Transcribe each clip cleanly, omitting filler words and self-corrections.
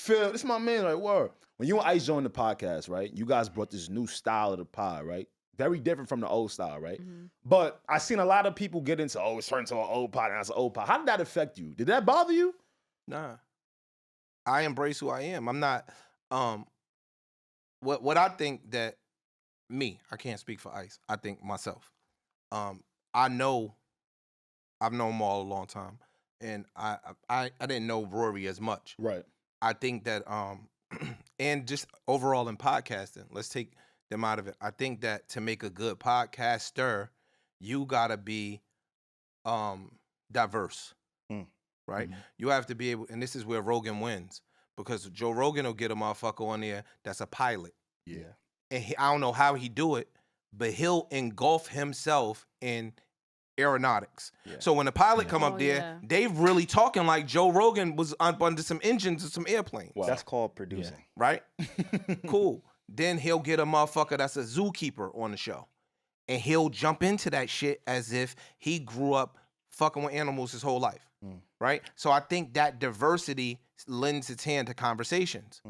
feel, this is my man, like, word. When you and Ice joined the podcast, right, you guys brought this new style of the pod, right? Very different from the old style, right? But I seen a lot of people get into, it's turned to an old pod, and that's an old pod. How did that affect you? Did that bother you? Nah. I embrace who I am. I'm not, what I think that, I can't speak for Ice. I think myself. I've known Maul a long time, and I didn't know Rory as much. Right. I think that, and just overall in podcasting, let's take them out of it. I think that to make a good podcaster, you gotta be diverse, right? You have to be able, and this is where Rogan wins, because Joe Rogan will get a motherfucker on there that's a pilot. Yeah. And I don't know how he do it, but he'll engulf himself in aeronautics. Yeah. So when the pilot come up there, they really talking like Joe Rogan was up under some engines and some airplanes. Wow. That's called producing. Right? Cool. Then he'll get a motherfucker that's a zookeeper on the show. And he'll jump into that shit as if he grew up fucking with animals his whole life. Right? So I think that diversity lends its hand to conversations.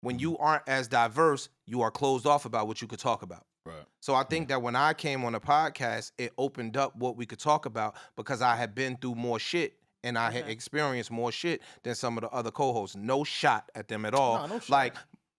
When you aren't as diverse, you are closed off about what you could talk about. Right. So I think that when I came on the podcast, it opened up what we could talk about because I had been through more shit and I had experienced more shit than some of the other co-hosts. No shot at them at all. No shot. Like,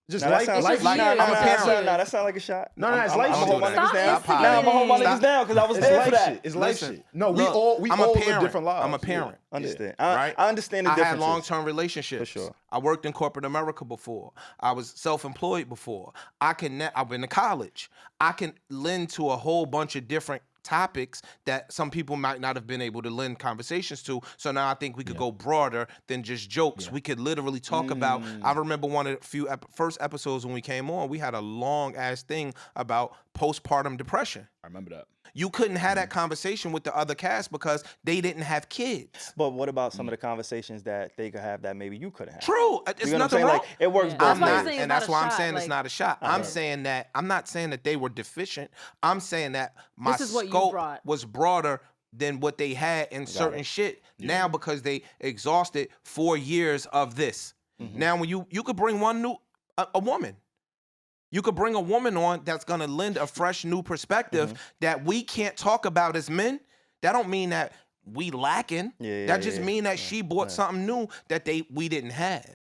just I'm a parent. No, that sound like a shot. No, it's life shit. I'm gonna hold my niggas down because I was there for that. It's life shit. No, we all live different lives. I'm a parent. Understand. Right? I understand the differences. I had long-term relationships. For sure. I worked in corporate America before. I was self-employed before. I've been to college. I can lend to a whole bunch of different topics that some people might not have been able to lend conversations to. So now I think we could go broader than just jokes. We could literally talk about, I remember one of the first episodes when we came on, we had a long ass thing about postpartum depression. I remember that. You couldn't have that conversation with the other cast because they didn't have kids. But what about some of the conversations that they could have that maybe you couldn't have? True. It's nothing wrong. Like, it works both ways. And that's why I'm saying it's not a shot. I'm saying that, I'm not saying that they were deficient. I'm saying that my scope was broader than what they had in certain shit. Now because they exhausted 4 years of this. Now when you could bring a woman. You could bring a woman on that's going to lend a fresh new perspective that we can't talk about as men. That don't mean that we lacking. That just mean that she brought something new that we didn't have.